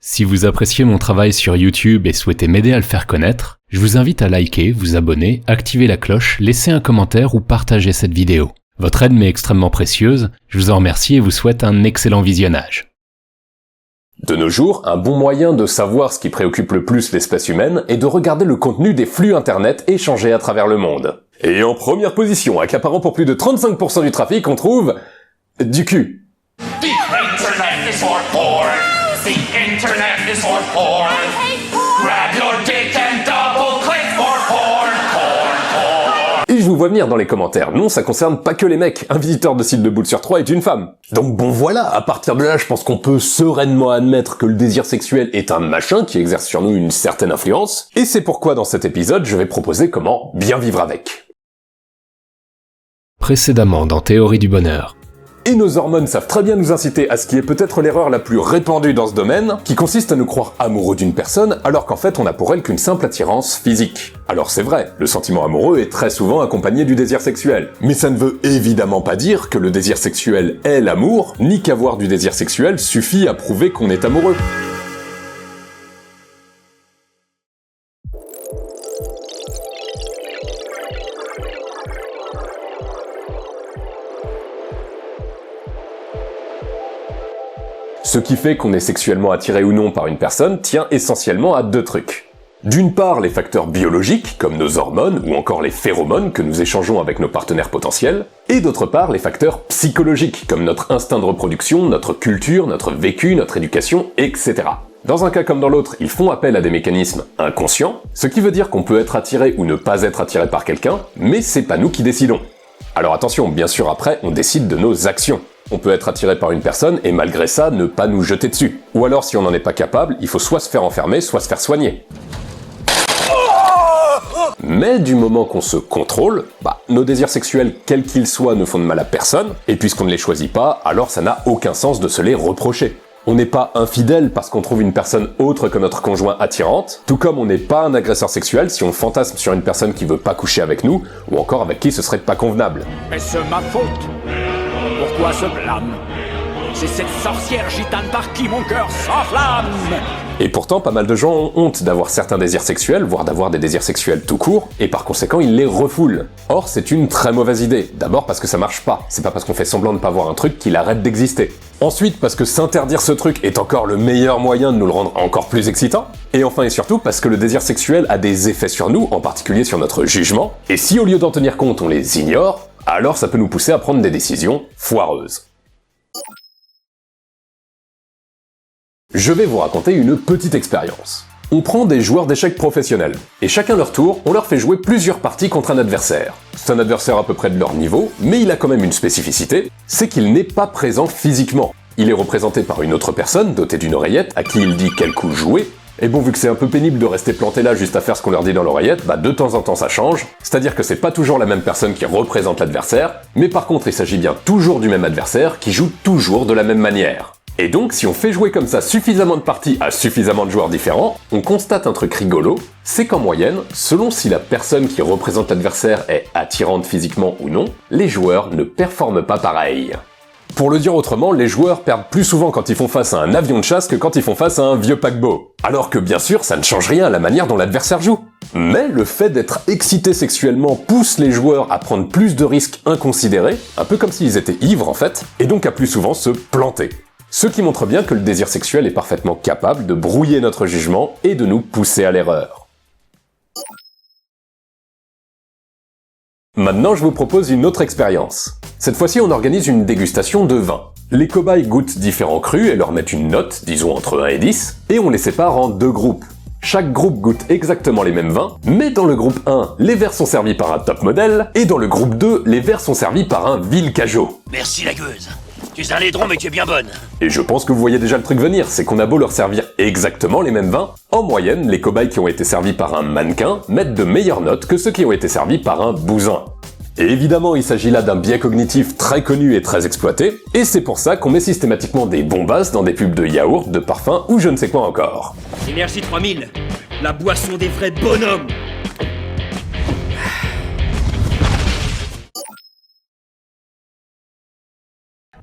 Si vous appréciez mon travail sur YouTube et souhaitez m'aider à le faire connaître, je vous invite à liker, vous abonner, activer la cloche, laisser un commentaire ou partager cette vidéo. Votre aide m'est extrêmement précieuse, je vous en remercie et vous souhaite un excellent visionnage. De nos jours, un bon moyen de savoir ce qui préoccupe le plus l'espèce humaine est de regarder le contenu des flux internet échangés à travers le monde. Et en première position, accaparant pour plus de 35% du trafic, on trouve du cul. The internet is for porn. The internet is for porn. Grab your dick and double click for porn. Et je vous vois venir dans les commentaires. Non, ça concerne pas que les mecs. Un visiteur de site de boule sur 3 est une femme. Donc bon voilà, à partir de là, je pense qu'on peut sereinement admettre que le désir sexuel est un machin qui exerce sur nous une certaine influence. Et c'est pourquoi dans cet épisode, je vais proposer comment bien vivre avec. Précédemment dans Théorie du bonheur. Et nos hormones savent très bien nous inciter à ce qui est peut-être l'erreur la plus répandue dans ce domaine, qui consiste à nous croire amoureux d'une personne alors qu'en fait on n'a pour elle qu'une simple attirance physique. Alors c'est vrai, le sentiment amoureux est très souvent accompagné du désir sexuel. Mais ça ne veut évidemment pas dire que le désir sexuel est l'amour, ni qu'avoir du désir sexuel suffit à prouver qu'on est amoureux. Ce qui fait qu'on est sexuellement attiré ou non par une personne tient essentiellement à deux trucs. D'une part, les facteurs biologiques, comme nos hormones ou encore les phéromones que nous échangeons avec nos partenaires potentiels, et d'autre part, les facteurs psychologiques, comme notre instinct de reproduction, notre culture, notre vécu, notre éducation, etc. Dans un cas comme dans l'autre, ils font appel à des mécanismes inconscients, ce qui veut dire qu'on peut être attiré ou ne pas être attiré par quelqu'un, mais c'est pas nous qui décidons. Alors attention, bien sûr après, on décide de nos actions. On peut être attiré par une personne et malgré ça ne pas nous jeter dessus. Ou alors si on n'en est pas capable, il faut soit se faire enfermer, soit se faire soigner. Mais du moment qu'on se contrôle, nos désirs sexuels, quels qu'ils soient, ne font de mal à personne, et puisqu'on ne les choisit pas, alors ça n'a aucun sens de se les reprocher. On n'est pas infidèle parce qu'on trouve une personne autre que notre conjoint attirante, tout comme on n'est pas un agresseur sexuel si on fantasme sur une personne qui veut pas coucher avec nous, ou encore avec qui ce serait pas convenable. Est-ce ma faute? Pourquoi ce blâme? C'est cette sorcière gitane par qui mon cœur s'enflamme. Et pourtant, pas mal de gens ont honte d'avoir certains désirs sexuels, voire d'avoir des désirs sexuels tout court, et par conséquent ils les refoulent. Or, c'est une très mauvaise idée. D'abord parce que ça marche pas, c'est pas parce qu'on fait semblant de pas voir un truc qu'il arrête d'exister. Ensuite, parce que s'interdire ce truc est encore le meilleur moyen de nous le rendre encore plus excitant. Et enfin et surtout parce que le désir sexuel a des effets sur nous, en particulier sur notre jugement, et si au lieu d'en tenir compte on les ignore, alors ça peut nous pousser à prendre des décisions foireuses. Je vais vous raconter une petite expérience. On prend des joueurs d'échecs professionnels, et chacun leur tour, on leur fait jouer plusieurs parties contre un adversaire. C'est un adversaire à peu près de leur niveau, mais il a quand même une spécificité, c'est qu'il n'est pas présent physiquement. Il est représenté par une autre personne, dotée d'une oreillette, à qui il dit quel coup jouer, et bon, vu que c'est un peu pénible de rester planté là juste à faire ce qu'on leur dit dans l'oreillette, de temps en temps ça change, c'est-à-dire que c'est pas toujours la même personne qui représente l'adversaire, mais par contre il s'agit bien toujours du même adversaire qui joue toujours de la même manière. Et donc, si on fait jouer comme ça suffisamment de parties à suffisamment de joueurs différents, on constate un truc rigolo, c'est qu'en moyenne, selon si la personne qui représente l'adversaire est attirante physiquement ou non, les joueurs ne performent pas pareil. Pour le dire autrement, les joueurs perdent plus souvent quand ils font face à un avion de chasse que quand ils font face à un vieux paquebot. Alors que bien sûr, ça ne change rien à la manière dont l'adversaire joue. Mais le fait d'être excité sexuellement pousse les joueurs à prendre plus de risques inconsidérés, un peu comme s'ils étaient ivres en fait, et donc à plus souvent se planter. Ce qui montre bien que le désir sexuel est parfaitement capable de brouiller notre jugement et de nous pousser à l'erreur. Maintenant, je vous propose une autre expérience. Cette fois-ci, on organise une dégustation de vin. Les cobayes goûtent différents crus et leur mettent une note, disons entre 1 et 10, et on les sépare en deux groupes. Chaque groupe goûte exactement les mêmes vins, mais dans le groupe 1, les verres sont servis par un top modèle, et dans le groupe 2, les verres sont servis par un vil cajot. Merci la gueuse. Tu es un laidron mais tu es bien bonne. Et je pense que vous voyez déjà le truc venir, c'est qu'on a beau leur servir exactement les mêmes vins, en moyenne, les cobayes qui ont été servis par un mannequin mettent de meilleures notes que ceux qui ont été servis par un bousin. Et évidemment, il s'agit là d'un biais cognitif très connu et très exploité, et c'est pour ça qu'on met systématiquement des bombasses dans des pubs de yaourt, de parfum ou je ne sais quoi encore. Énergie 3000, la boisson des vrais bonhommes.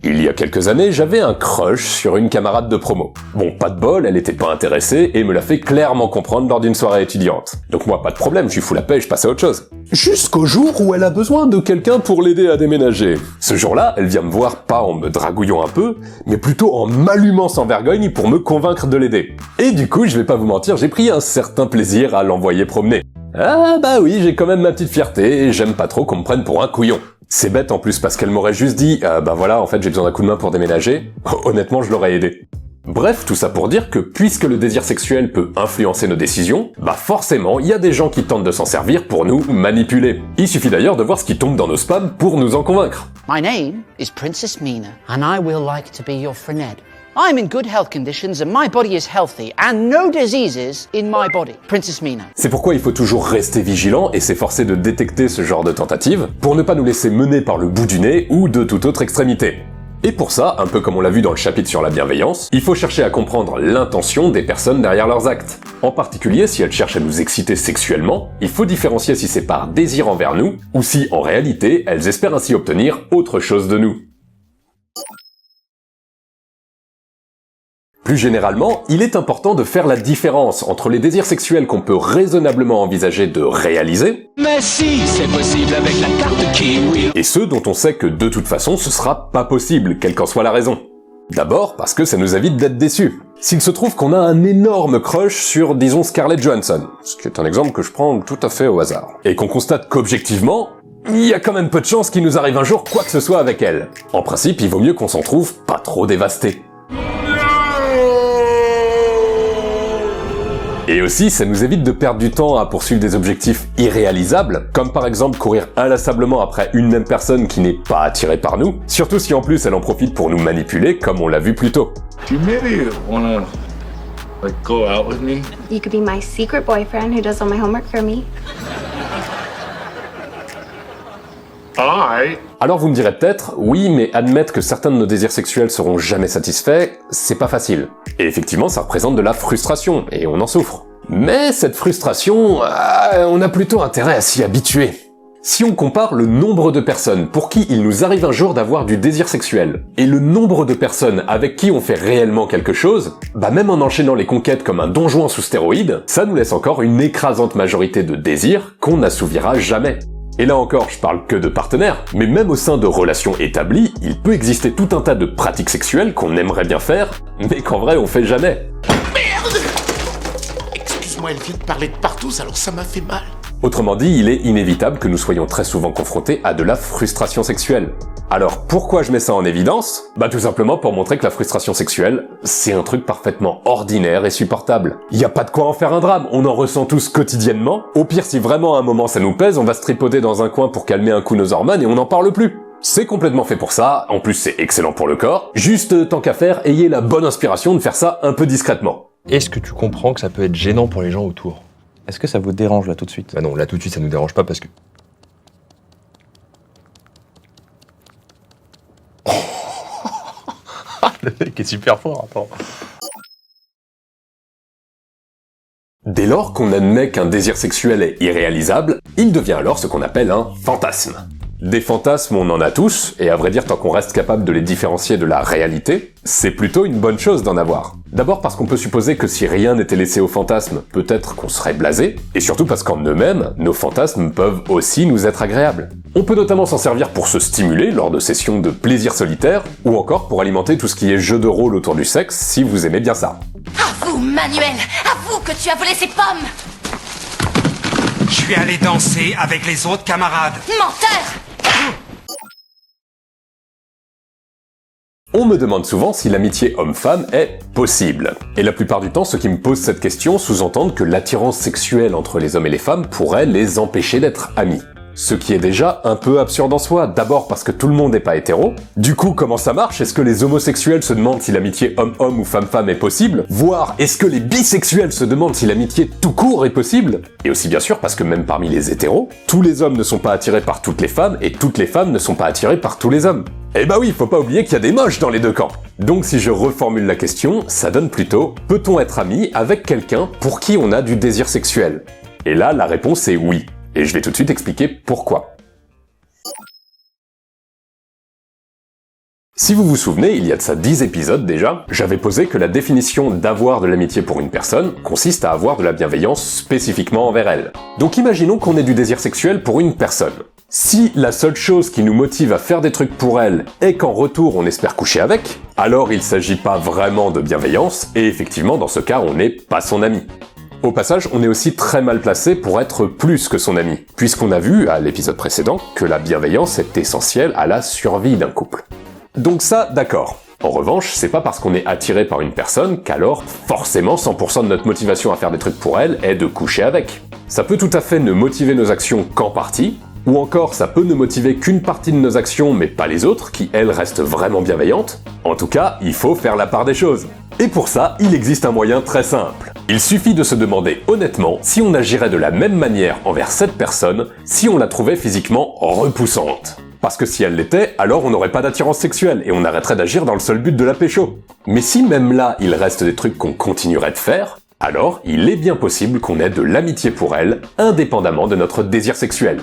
Il y a quelques années, j'avais un crush sur une camarade de promo. Bon, pas de bol, elle était pas intéressée et me l'a fait clairement comprendre lors d'une soirée étudiante. Donc moi, pas de problème, je lui fous la paix et je passe à autre chose. Jusqu'au jour où elle a besoin de quelqu'un pour l'aider à déménager. Ce jour-là, elle vient me voir pas en me dragouillant un peu, mais plutôt en m'allumant sans vergogne pour me convaincre de l'aider. Et du coup, je vais pas vous mentir, j'ai pris un certain plaisir à l'envoyer promener. Ah bah oui, j'ai quand même ma petite fierté et j'aime pas trop qu'on me prenne pour un couillon. C'est bête en plus parce qu'elle m'aurait juste dit bah voilà, en fait j'ai besoin d'un coup de main pour déménager. Honnêtement, je l'aurais aidé. Bref, tout ça pour dire que puisque le désir sexuel peut influencer nos décisions, bah forcément, il y a des gens qui tentent de s'en servir pour nous manipuler. Il suffit d'ailleurs de voir ce qui tombe dans nos spams pour nous en convaincre. My name is Princess Mina, and I will like to be your Frenette. I'm in good health conditions and my body is healthy and no diseases in my body. Princess Mina. C'est pourquoi il faut toujours rester vigilant et s'efforcer de détecter ce genre de tentatives pour ne pas nous laisser mener par le bout du nez ou de toute autre extrémité. Et pour ça, un peu comme on l'a vu dans le chapitre sur la bienveillance, il faut chercher à comprendre l'intention des personnes derrière leurs actes. En particulier, si elles cherchent à nous exciter sexuellement, il faut différencier si c'est par désir envers nous ou si, en réalité, elles espèrent ainsi obtenir autre chose de nous. Plus généralement, il est important de faire la différence entre les désirs sexuels qu'on peut raisonnablement envisager de réaliser, Mais si, c'est possible avec la carte Kiwi. et ceux dont on sait que de toute façon ce sera pas possible, quelle qu'en soit la raison. D'abord parce que ça nous évite d'être déçus. S'il se trouve qu'on a un énorme crush sur, disons, Scarlett Johansson, ce qui est un exemple que je prends tout à fait au hasard, et qu'on constate qu'objectivement, il y a quand même peu de chances qu'il nous arrive un jour quoi que ce soit avec elle. En principe, il vaut mieux qu'on s'en trouve pas trop dévasté. Et aussi, ça nous évite de perdre du temps à poursuivre des objectifs irréalisables, comme par exemple courir inlassablement après une même personne qui n'est pas attirée par nous, surtout si en plus elle en profite pour nous manipuler, comme on l'a vu plus tôt. You maybe wanna, like, go out with me? You could be my secret boyfriend who does all my homework for me. Alright. Alors vous me direz peut-être, oui, mais admettre que certains de nos désirs sexuels seront jamais satisfaits, c'est pas facile. Et effectivement, ça représente de la frustration, et on en souffre. Mais cette frustration, on a plutôt intérêt à s'y habituer. Si on compare le nombre de personnes pour qui il nous arrive un jour d'avoir du désir sexuel, et le nombre de personnes avec qui on fait réellement quelque chose, bah même en enchaînant les conquêtes comme un Don Juan sous stéroïdes, ça nous laisse encore une écrasante majorité de désirs qu'on n'assouvira jamais. Et là encore, je parle que de partenaires, mais même au sein de relations établies, il peut exister tout un tas de pratiques sexuelles qu'on aimerait bien faire, mais qu'en vrai on fait jamais. Merde! Excuse-moi, elle vient de parler de partout, alors ça m'a fait mal. Autrement dit, il est inévitable que nous soyons très souvent confrontés à de la frustration sexuelle. Alors pourquoi je mets ça en évidence? Bah tout simplement pour montrer que la frustration sexuelle, c'est un truc parfaitement ordinaire et supportable. Y a pas de quoi en faire un drame, on en ressent tous quotidiennement. Au pire, si vraiment à un moment ça nous pèse, on va se tripoter dans un coin pour calmer un coup nos hormones et on n'en parle plus. C'est complètement fait pour ça, en plus c'est excellent pour le corps. Juste, tant qu'à faire, ayez la bonne inspiration de faire ça un peu discrètement. Est-ce que tu comprends que ça peut être gênant pour les gens autour? Est-ce que ça vous dérange là tout de suite? Bah non, là tout de suite ça nous dérange pas parce que... Le mec est super fort, attends. Dès lors qu'on admet qu'un désir sexuel est irréalisable, il devient alors ce qu'on appelle un fantasme. Des fantasmes, on en a tous, et à vrai dire, tant qu'on reste capable de les différencier de la réalité, c'est plutôt une bonne chose d'en avoir. D'abord parce qu'on peut supposer que si rien n'était laissé aux fantasmes, peut-être qu'on serait blasé, et surtout parce qu'en eux-mêmes, nos fantasmes peuvent aussi nous être agréables. On peut notamment s'en servir pour se stimuler lors de sessions de plaisir solitaire, ou encore pour alimenter tout ce qui est jeu de rôle autour du sexe, si vous aimez bien ça. Avoue, Manuel, avoue que tu as volé ces pommes! Je suis allé danser avec les autres camarades. Menteur! On me demande souvent si l'amitié homme-femme est possible. Et la plupart du temps, ceux qui me posent cette question sous-entendent que l'attirance sexuelle entre les hommes et les femmes pourrait les empêcher d'être amis. Ce qui est déjà un peu absurde en soi, d'abord parce que tout le monde n'est pas hétéro. Du coup, comment ça marche? Est-ce que les homosexuels se demandent si l'amitié homme-homme ou femme-femme est possible? Voire, est-ce que les bisexuels se demandent si l'amitié tout court est possible? Et aussi bien sûr parce que même parmi les hétéros, tous les hommes ne sont pas attirés par toutes les femmes et toutes les femmes ne sont pas attirées par tous les hommes. Eh bah oui, faut pas oublier qu'il y a des moches dans les deux camps. Donc si je reformule la question, ça donne plutôt « Peut-on être ami avec quelqu'un pour qui on a du désir sexuel ?» Et là, la réponse est oui. Et je vais tout de suite expliquer pourquoi. Si vous vous souvenez, il y a de ça 10 épisodes déjà, j'avais posé que la définition d'avoir de l'amitié pour une personne consiste à avoir de la bienveillance spécifiquement envers elle. Donc imaginons qu'on ait du désir sexuel pour une personne. Si la seule chose qui nous motive à faire des trucs pour elle est qu'en retour on espère coucher avec, alors il s'agit pas vraiment de bienveillance, et effectivement dans ce cas on n'est pas son ami. Au passage, on est aussi très mal placé pour être plus que son ami, puisqu'on a vu, à l'épisode précédent, que la bienveillance est essentielle à la survie d'un couple. Donc ça, d'accord. En revanche, c'est pas parce qu'on est attiré par une personne qu'alors, forcément, 100% de notre motivation à faire des trucs pour elle est de coucher avec. Ça peut tout à fait ne motiver nos actions qu'en partie, ou encore ça peut ne motiver qu'une partie de nos actions mais pas les autres, qui elles restent vraiment bienveillantes. En tout cas, il faut faire la part des choses. Et pour ça, il existe un moyen très simple. Il suffit de se demander honnêtement si on agirait de la même manière envers cette personne si on la trouvait physiquement repoussante. Parce que si elle l'était, alors on n'aurait pas d'attirance sexuelle et on arrêterait d'agir dans le seul but de la pécho. Mais si même là, il reste des trucs qu'on continuerait de faire, alors il est bien possible qu'on ait de l'amitié pour elle, indépendamment de notre désir sexuel.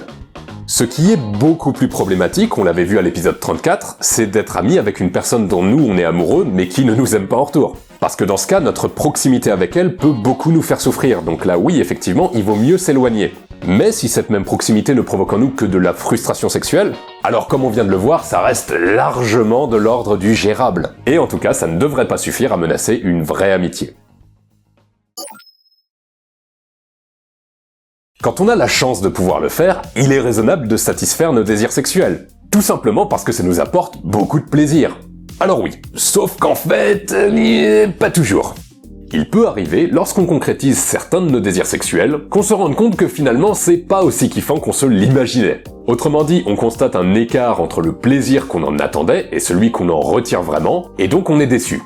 Ce qui est beaucoup plus problématique, on l'avait vu à l'épisode 34, c'est d'être ami avec une personne dont nous on est amoureux mais qui ne nous aime pas en retour. Parce que dans ce cas, notre proximité avec elle peut beaucoup nous faire souffrir, donc là oui, effectivement, il vaut mieux s'éloigner. Mais si cette même proximité ne provoque en nous que de la frustration sexuelle, alors comme on vient de le voir, ça reste largement de l'ordre du gérable. Et en tout cas, ça ne devrait pas suffire à menacer une vraie amitié. Quand on a la chance de pouvoir le faire, il est raisonnable de satisfaire nos désirs sexuels. Tout simplement parce que ça nous apporte beaucoup de plaisir. Alors oui, sauf qu'en fait, pas toujours. Il peut arriver, lorsqu'on concrétise certains de nos désirs sexuels, qu'on se rende compte que finalement c'est pas aussi kiffant qu'on se l'imaginait. Autrement dit, on constate un écart entre le plaisir qu'on en attendait et celui qu'on en retire vraiment, et donc on est déçu.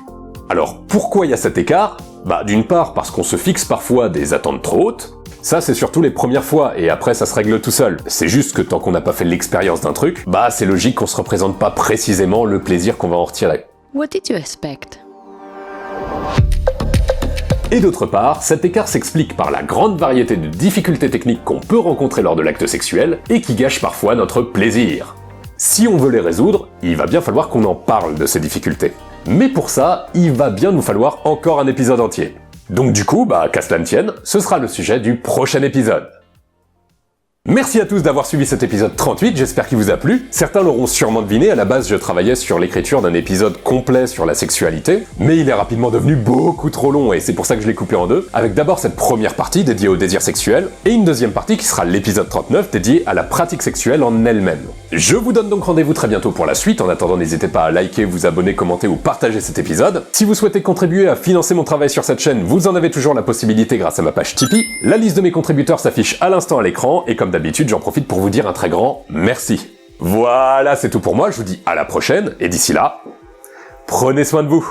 Alors pourquoi il y a cet écart ? D'une part parce qu'on se fixe parfois des attentes trop hautes. Ça c'est surtout les premières fois, et après ça se règle tout seul. C'est juste que tant qu'on n'a pas fait l'expérience d'un truc, c'est logique qu'on se représente pas précisément le plaisir qu'on va en retirer. What did you expect? Et d'autre part, cet écart s'explique par la grande variété de difficultés techniques qu'on peut rencontrer lors de l'acte sexuel, et qui gâchent parfois notre plaisir. Si on veut les résoudre, il va bien falloir qu'on en parle de ces difficultés. Mais pour ça, il va bien nous falloir encore un épisode entier. Donc du coup, qu'à cela ne tienne, ce sera le sujet du prochain épisode. Merci à tous d'avoir suivi cet épisode 38, j'espère qu'il vous a plu. Certains l'auront sûrement deviné, à la base je travaillais sur l'écriture d'un épisode complet sur la sexualité, mais il est rapidement devenu beaucoup trop long et c'est pour ça que je l'ai coupé en deux, avec d'abord cette première partie dédiée au désir sexuel, et une deuxième partie qui sera l'épisode 39 dédié à la pratique sexuelle en elle-même. Je vous donne donc rendez-vous très bientôt pour la suite, en attendant n'hésitez pas à liker, vous abonner, commenter ou partager cet épisode. Si vous souhaitez contribuer à financer mon travail sur cette chaîne, vous en avez toujours la possibilité grâce à ma page Tipeee. La liste de mes contributeurs s'affiche à l'instant à l'écran, et comme d'habitude, j'en profite pour vous dire un très grand merci. Voilà, c'est tout pour moi, je vous dis à la prochaine, et d'ici là, prenez soin de vous.